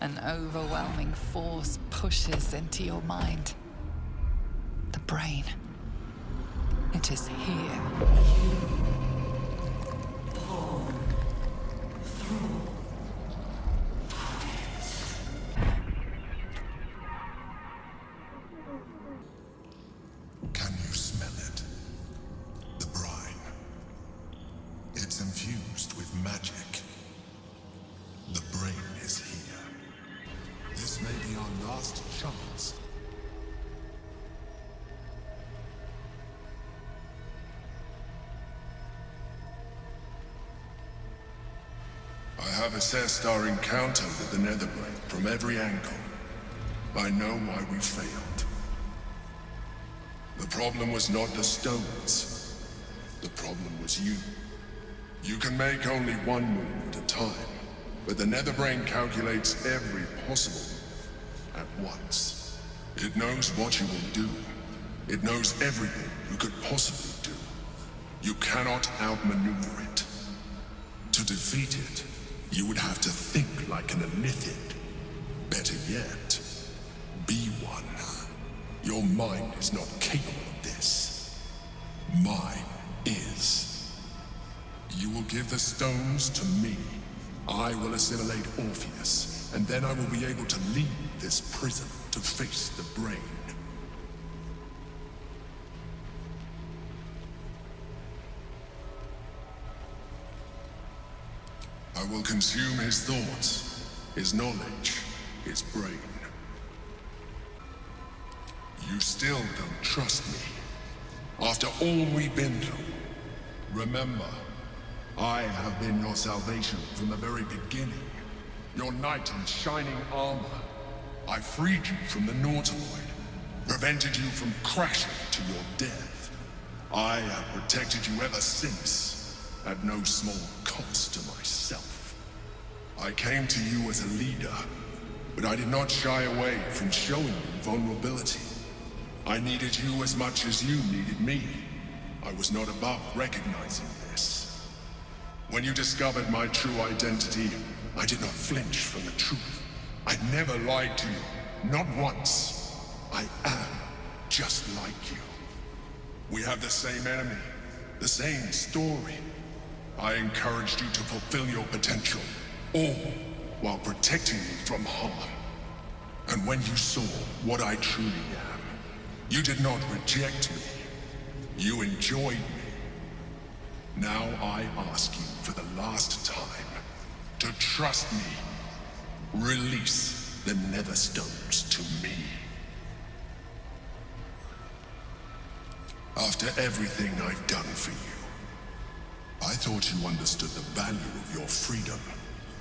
An overwhelming force pushes into your mind. The brain. It is here. Can you smell it? The brine. It's infused with magic. The brain is here. This may be our last chance. I have assessed our encounter with the Netherbrain from every angle. I know why we failed. The problem was not the stones. The problem was you. You can make only one move at a time, but the Netherbrain calculates every possible move at once. It knows what you will do. It knows everything you could possibly do. You cannot outmaneuver it. To defeat it, you would have to think like an Illithid. Better yet, be one. Your mind is not capable of this. Mine is. You will give the stones to me. I will assimilate Orpheus, and then I will be able to leave this prison to face the brain. I will consume his thoughts, his knowledge, his brain. You still don't trust me. After all we've been through, remember, I have been your salvation from the very beginning. Your knight in shining armor. I freed you from the Nautiloid, prevented you from crashing to your death. I have protected you ever since, at no small cost to myself. I came to you as a leader, but I did not shy away from showing you vulnerability. I needed you as much as you needed me. I was not above recognizing this. When you discovered my true identity, I did not flinch from the truth. I never lied to you, not once. I am just like you. We have the same enemy, the same story. I encouraged you to fulfill your potential, all while protecting you from harm. And when you saw what I truly am, you did not reject me. You enjoyed me. Now I ask you for the last time to trust me. Release the Netherstones to me. After everything I've done for you, I thought you understood the value of your freedom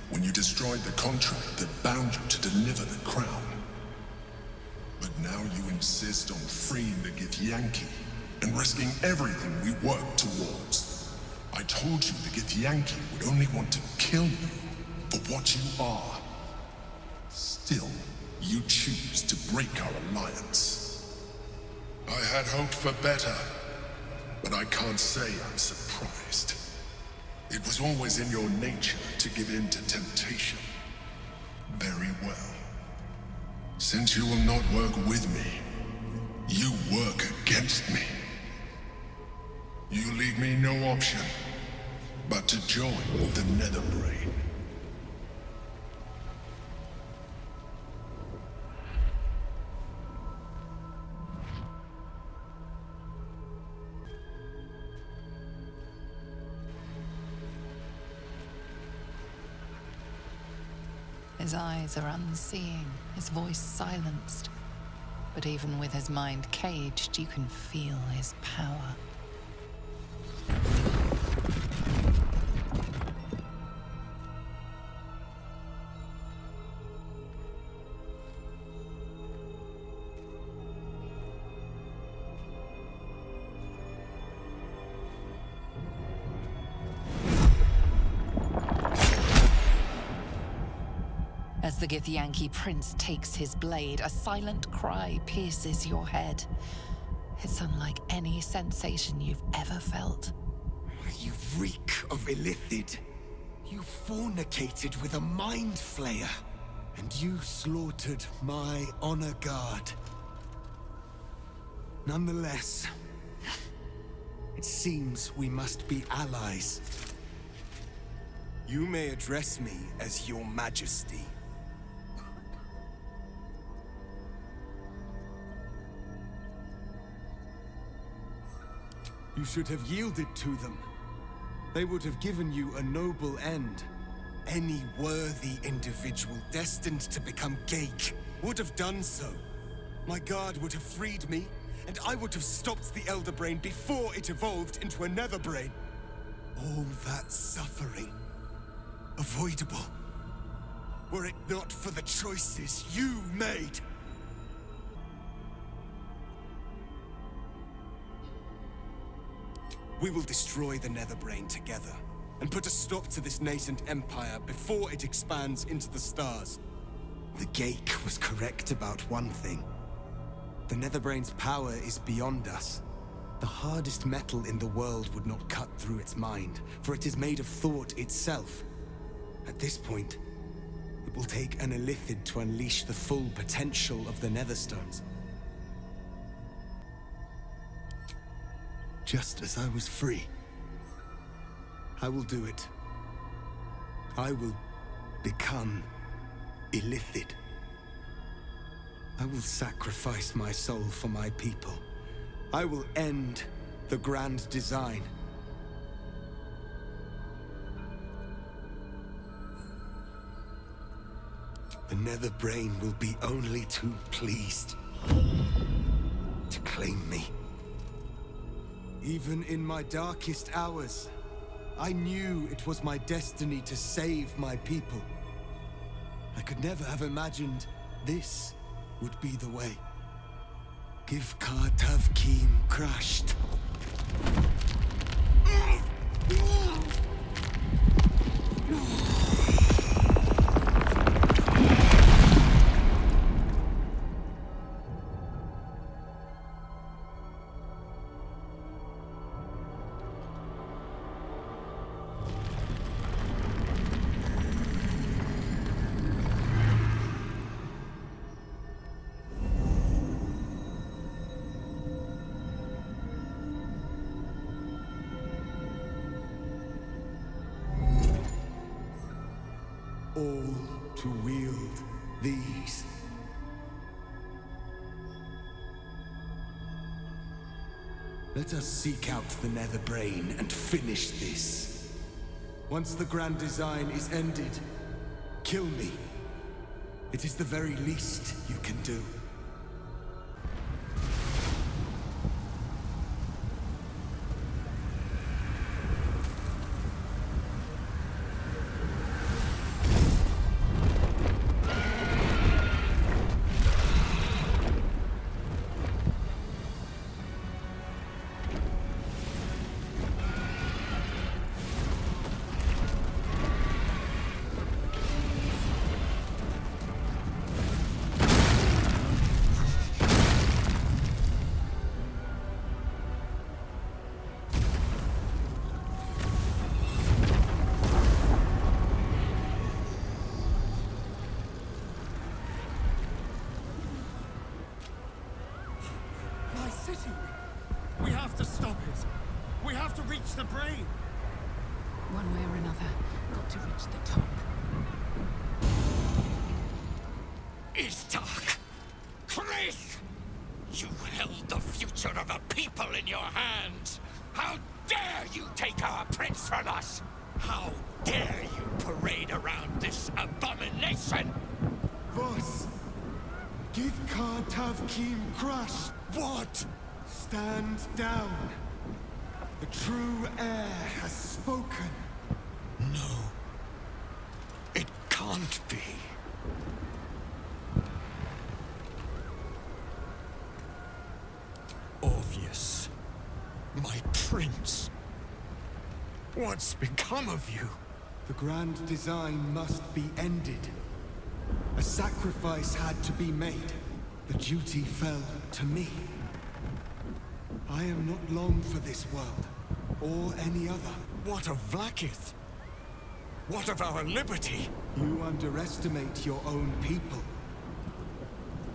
when you destroyed the contract that bound you to deliver the crown. But now you insist on freeing the Githyanki and risking everything we worked towards. I told you the Githyanki would only want to kill you for what you are. Still, you choose to break our alliance. I had hoped for better, but I can't say I'm surprised. It was always in your nature to give in to temptation. Very well. Since you will not work with me, you work against me. You leave me no option but to join the Netherbrain. His eyes are unseeing, his voice silenced. But even with his mind caged, you can feel his power. As the Githyanki prince takes his blade, a silent cry pierces your head. It's unlike any sensation you've ever felt. You reek of Illithid. You fornicated with a mind flayer. And you slaughtered my honor guard. Nonetheless, it seems we must be allies. You may address me as Your Majesty. You should have yielded to them. They would have given you a noble end. Any worthy individual destined to become Geik would have done so. My guard would have freed me, and I would have stopped the Elderbrain before it evolved into a Netherbrain. All that suffering, avoidable, were it not for the choices you made. We will destroy the Netherbrain together, and put a stop to this nascent empire before it expands into the stars. The Geik was correct about one thing. The Netherbrain's power is beyond us. The hardest metal in the world would not cut through its mind, for it is made of thought itself. At this point, it will take an Illithid to unleash the full potential of the Netherstones. Just as I was free, I will do it. I will become Illithid. I will sacrifice my soul for my people. I will end the grand design. The Netherbrain will be only too pleased to claim me. Even in my darkest hours, I knew it was my destiny to save my people. I could never have imagined this would be the way. Kith'rak Voss crushed. All to wield these. Let us seek out the Netherbrain and finish this. Once the grand design is ended, kill me. It is the very least you can do. We have to stop it. We have to reach the brain. One way or another, got to reach the top. Istark! Chris! You held the future of a people in your hands! How dare you take our prince from us! How dare you parade around this abomination! Voss! Kith'rak Voss crush! What? Stand down. The true heir has spoken. No. It can't be. Orpheus. My prince. What's become of you? The grand design must be ended. A sacrifice had to be made. The duty fell to me. I am not long for this world, or any other. What of Vlaakith? What of our liberty? You underestimate your own people.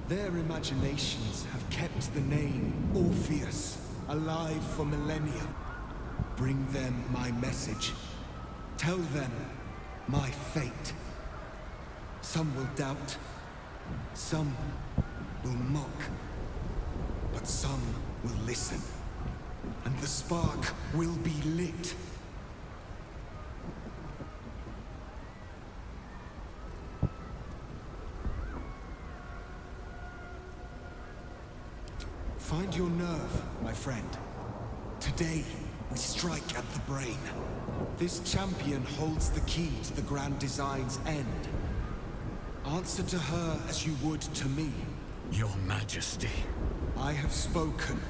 Their imaginations have kept the name Orpheus alive for millennia. Bring them my message. Tell them my fate. Some will doubt. Some will mock. But some will listen. And the spark will be lit. Find your nerve, my friend. Today, we strike at the brain. This champion holds the key to the Grand Design's end. Answer to her as you would to me. Your Majesty. I have spoken.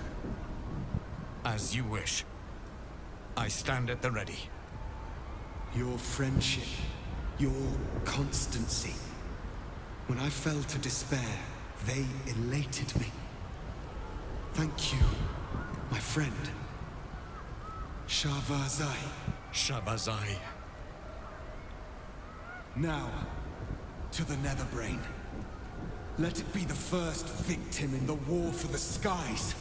As you wish. I stand at the ready. Your friendship, your constancy. When I fell to despair, they elated me. Thank you, my friend. Shavazai. Shabazai. Now, to the Netherbrain. Let it be the first victim in the war for the skies.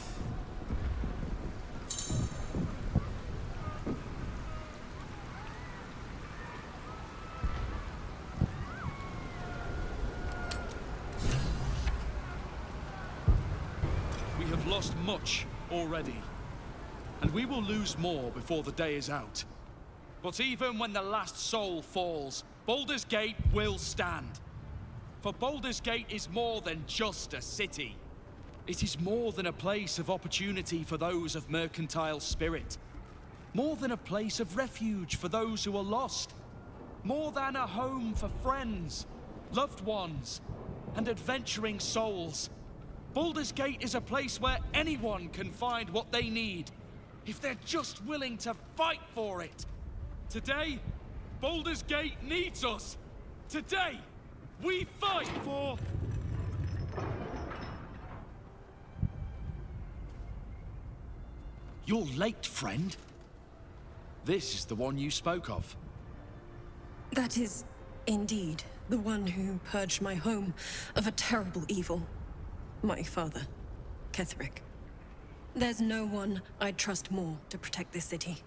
We have lost much already, and we will lose more before the day is out. But even when the last soul falls, Baldur's Gate will stand. For Baldur's Gate is more than just a city. It is more than a place of opportunity for those of mercantile spirit. More than a place of refuge for those who are lost. More than a home for friends, loved ones, and adventuring souls. Baldur's Gate is a place where anyone can find what they need, if they're just willing to fight for it. Today, Baldur's Gate needs us. Today, we fight for... You're late, friend. This is the one you spoke of. That is, indeed, the one who purged my home of a terrible evil. My father, Kith'rak. There's no one I'd trust more to protect this city.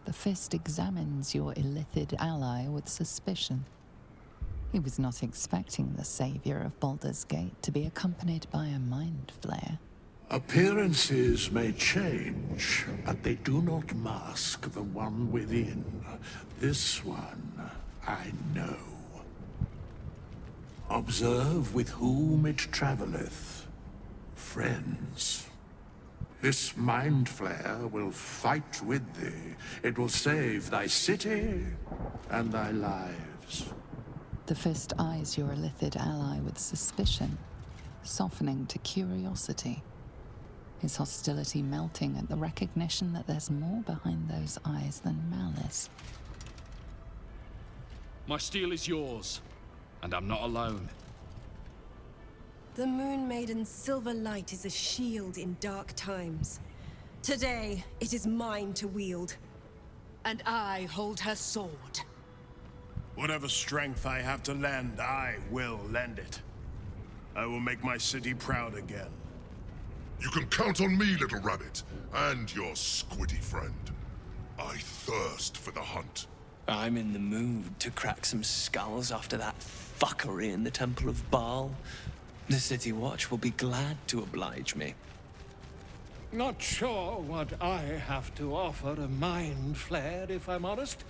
The Fist examines your Illithid ally with suspicion. He was not expecting the savior of Baldur's Gate to be accompanied by a mind flayer. Appearances may change, but they do not mask the one within. This one, I know. Observe with whom it traveleth. Friends. This mind flare will fight with thee. It will save thy city and thy lives. The Fist eyes your Illithid ally with suspicion, softening to curiosity. His hostility melting at the recognition that there's more behind those eyes than malice. My steel is yours, and I'm not alone. The Moon Maiden's silver light is a shield in dark times. Today, it is mine to wield. And I hold her sword. Whatever strength I have to lend, I will lend it. I will make my city proud again. You can count on me, little rabbit, and your squiddy friend. I thirst for the hunt. I'm in the mood to crack some skulls after that fuckery in the Temple of Baal. The City Watch will be glad to oblige me. Not sure what I have to offer a mind flare, if I'm honest.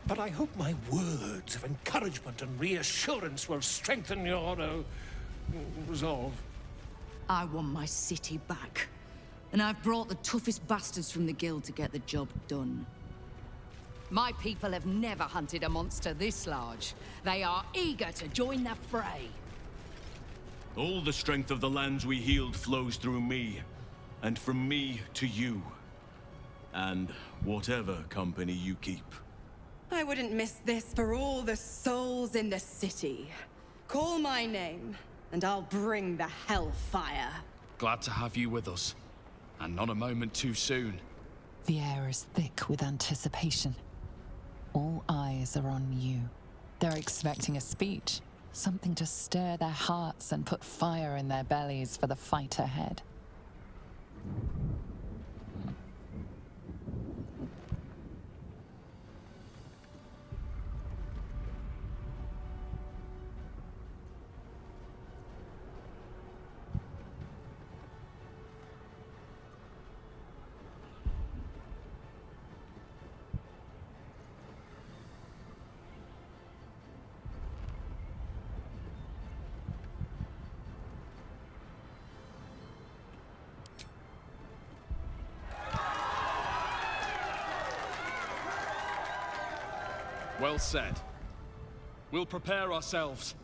But I hope my words of encouragement and reassurance will strengthen your, resolve. I want my city back. And I've brought the toughest bastards from the guild to get the job done. My people have never hunted a monster this large. They are eager to join the fray. All the strength of the lands we healed flows through me, and from me to you. And whatever company you keep. I wouldn't miss this for all the souls in the city. Call my name, and I'll bring the hellfire. Glad to have you with us, and not a moment too soon. The air is thick with anticipation. All eyes are on you. They're expecting a speech, something to stir their hearts and put fire in their bellies for the fight ahead. Well said. We'll prepare ourselves.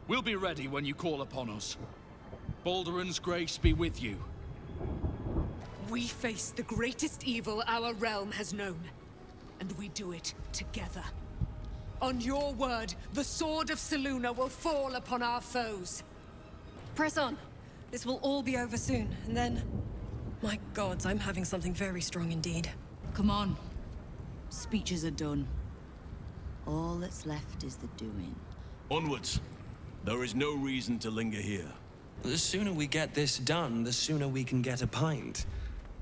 We'll be ready when you call upon us. Balduran's grace be with you. We face the greatest evil our realm has known, and we do it together. On your word, the sword of Selûne will fall upon our foes. Press on. This will all be over soon, and then... My gods, I'm having something very strong indeed. Come on. Speeches are done. All that's left is the doing. Onwards. There is no reason to linger here. The sooner we get this done, the sooner we can get a pint.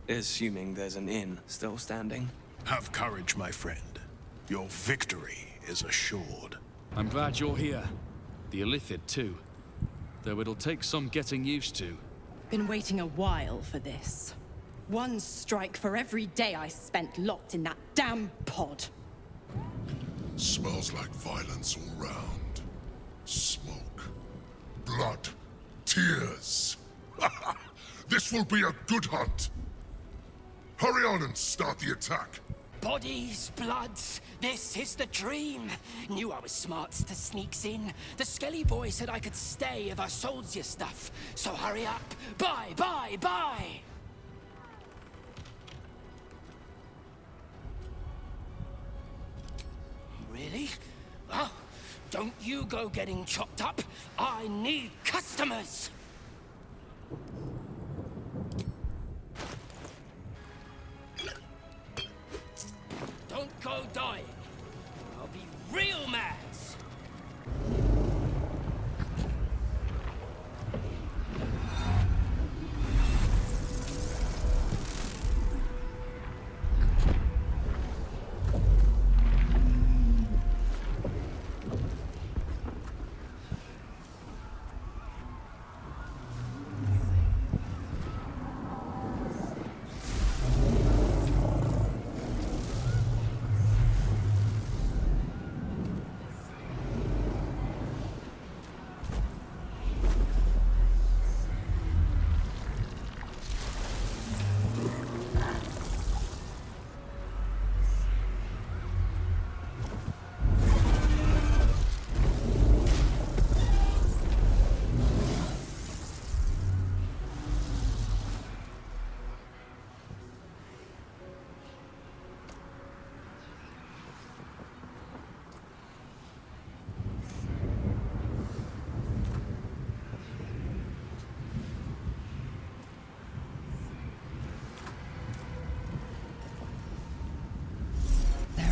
Assuming there's an inn still standing. Have courage, my friend. Your victory is assured. I'm glad you're here. The Illithid, too. Though it'll take some getting used to. Been waiting a while for this. One strike for every day I spent locked in that damn pod. Smells like violence all round. Smoke. Blood. Tears. This will be a good hunt. Hurry on and start the attack. Bodies, bloods, this is the dream. Knew I was smarts to sneaks in. The Skelly boy said I could stay if I sold you stuff. So hurry up. Bye, bye, bye! Really? Well, don't you go getting chopped up. I need customers! Don't go dying. I'll be real mad.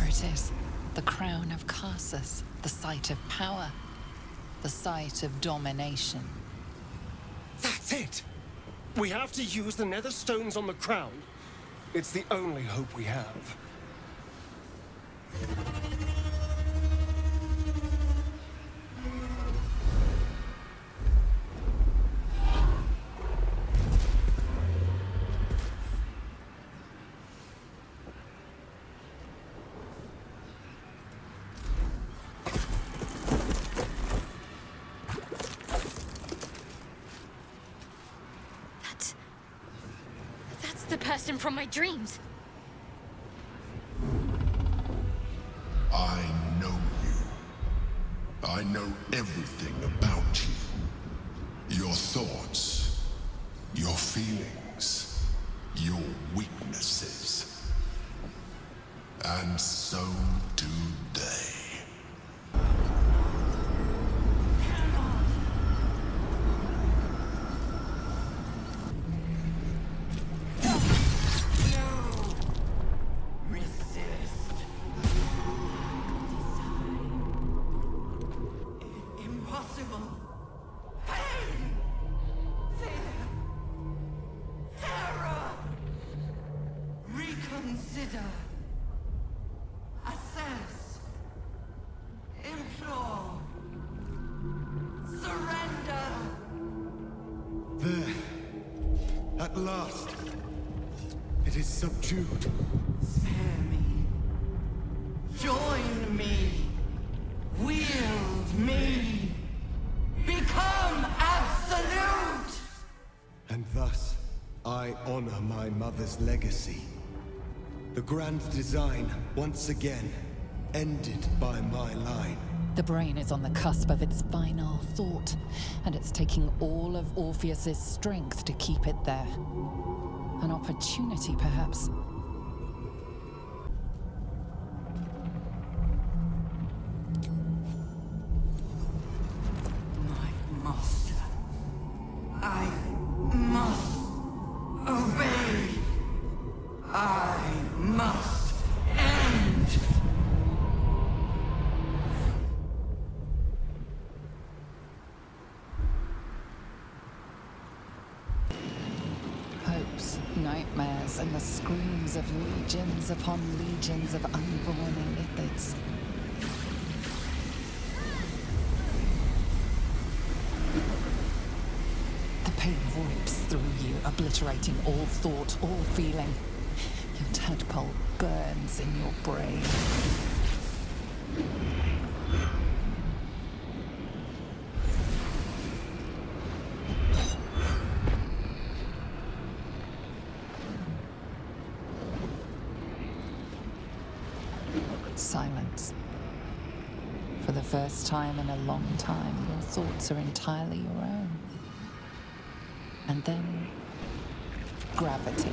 It is the crown of Karsus, the site of power, the site of domination. That's it! We have to use the Netherstones on the crown. It's the only hope we have. From my dreams. I know you. I know everything about you. Your thoughts, your feelings, your weaknesses. And so do they. impossible. Pain! Fear! Terror! Reconsider. Assess. Implore. Surrender! There. At last. It is subdued. Spare me. Join me. Wield me. Become absolute! And thus, I honor my mother's legacy. The grand design, once again, ended by my line. The brain is on the cusp of its final thought, and it's taking all of Orpheus's strength to keep it there. An opportunity, perhaps. My master. I must obey. I must end. Hopes, nightmares, and the screams of legions upon legions of unborn Illithids. The pain rips through you, obliterating all thought, all feeling. Your tadpole burns in your brain. Silence. For the first time in a long time, your thoughts are entirely your own. And then, gravity.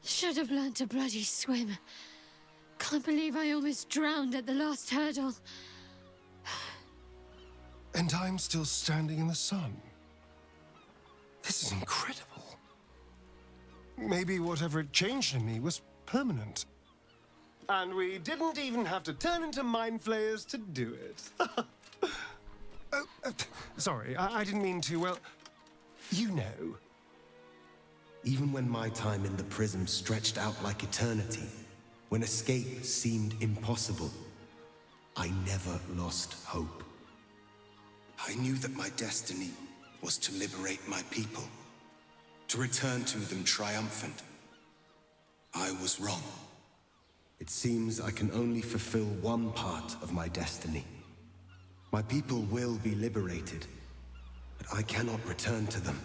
Should have learned to bloody swim. Can't believe I almost drowned at the last hurdle. And I'm still standing in the sun. This is incredible. Maybe whatever had changed in me was permanent. And we didn't even have to turn into mind flayers to do it. Sorry, I didn't mean to, well, you know. Even when my time in the prism stretched out like eternity, when escape seemed impossible, I never lost hope. I knew that my destiny was to liberate my people, to return to them triumphant. I was wrong. It seems I can only fulfill one part of my destiny. My people will be liberated, but I cannot return to them.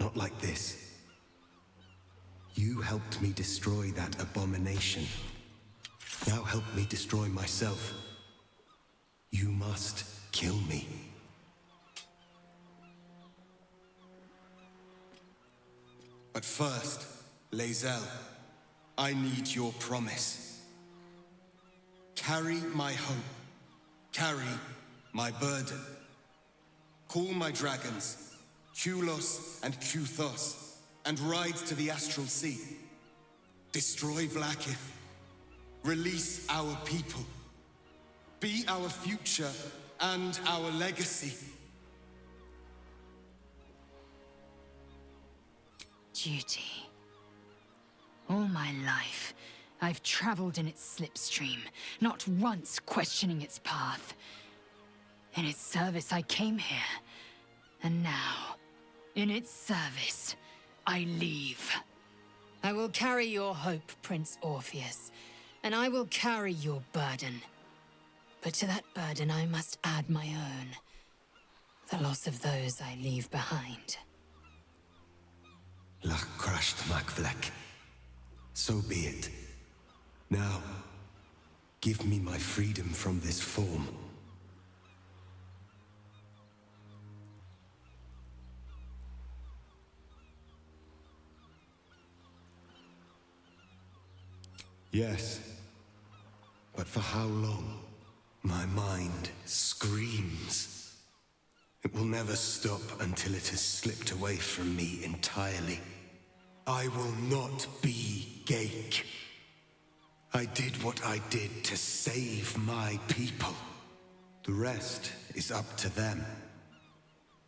Not like this. You helped me destroy that abomination. Now help me destroy myself. You must kill me. But first, Lae'zel, I need your promise. Carry my hope. Carry my burden. Call my dragons, Kulos and Kuthos, and ride to the Astral Sea. Destroy Vlaakith. Release our people. Be our future and our legacy. Duty. All my life, I've traveled in its slipstream, not once questioning its path. In its service, I came here. And now, in its service, I leave. I will carry your hope, Prince Orpheus, and I will carry your burden. But to that burden, I must add my own. The loss of those I leave behind. Lach crashed Makvlek. So be it. Now, give me my freedom from this form. Yes, but for how long? My mind screams. It will never stop until it has slipped away from me entirely. I will not be Gaik. I did what I did to save my people. The rest is up to them.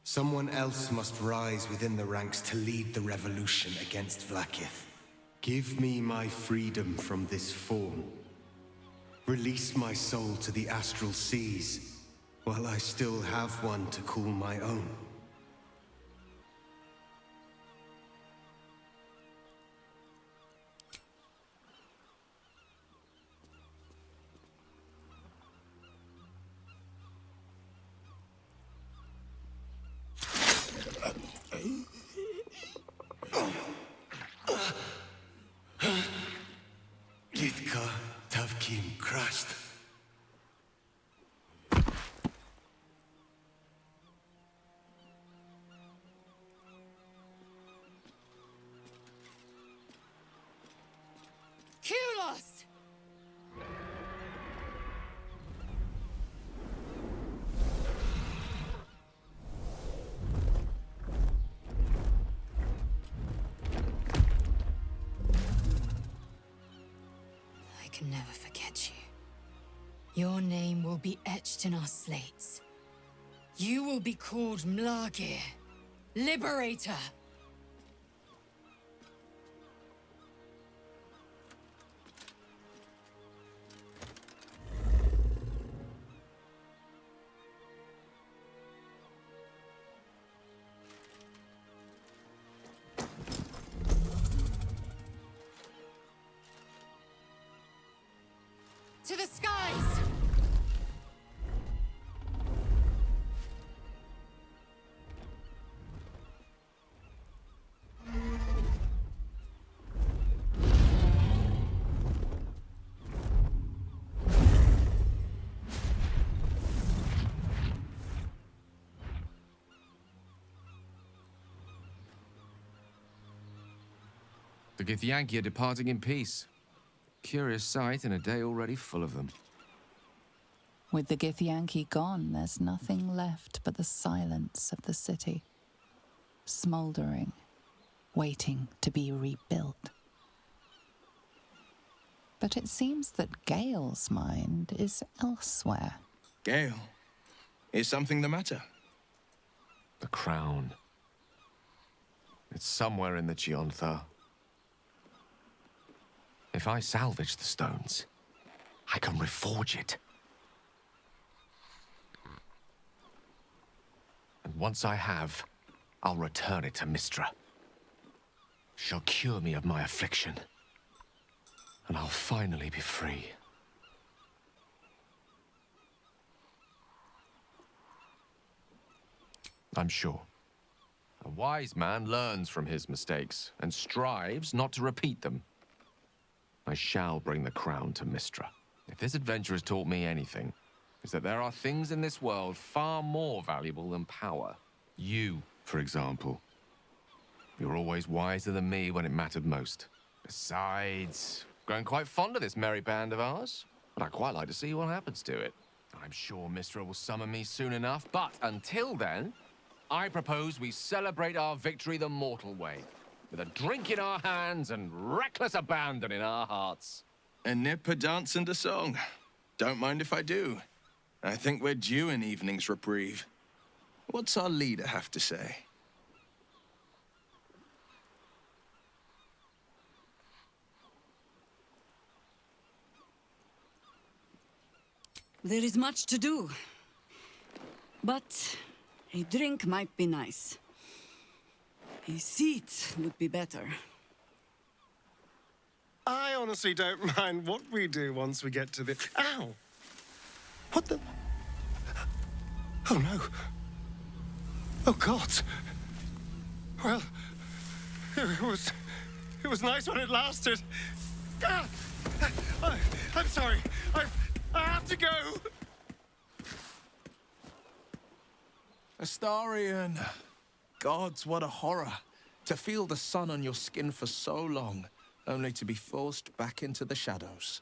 Someone else must rise within the ranks to lead the revolution against Vlaakith. Give me my freedom from this form. Release my soul to the astral seas, while I still have one to call my own. Kith'rak Tavkim crashed. Kulos! I can never forget you. Your name will be etched in our slates. You will be called Mlagir, Liberator. To the skies! The Githyanki are departing in peace. Curious sight in a day already full of them. With the Githyanki gone, there's nothing left but the silence of the city. Smouldering, waiting to be rebuilt. But it seems that Gale's mind is elsewhere. Gale, is something the matter? The crown. It's somewhere in the Chiontha. If I salvage the stones, I can reforge it. And once I have, I'll return it to Mystra. She'll cure me of my affliction. And I'll finally be free. I'm sure. A wise man learns from his mistakes and strives not to repeat them. I shall bring the crown to Mystra. If this adventure has taught me anything, it's that there are things in this world far more valuable than power. You, for example. You're always wiser than me when it mattered most. Besides, grown quite fond of this merry band of ours, but I'd quite like to see what happens to it. I'm sure Mistra will summon me soon enough, but until then, I propose we celebrate our victory the mortal way, with a drink in our hands and reckless abandon in our hearts. A nip, a dance, and a song. Don't mind if I do. I think we're due an evening's reprieve. What's our leader have to say? There is much to do. But a drink might be nice. A seat would be better. I honestly don't mind what we do once we get to the... Ow! What the... Oh, no. Oh, God. Well, it was nice when it lasted. Ah! I'm sorry. I have to go. Astarion. Gods, what a horror. To feel the sun on your skin for so long, only to be forced back into the shadows.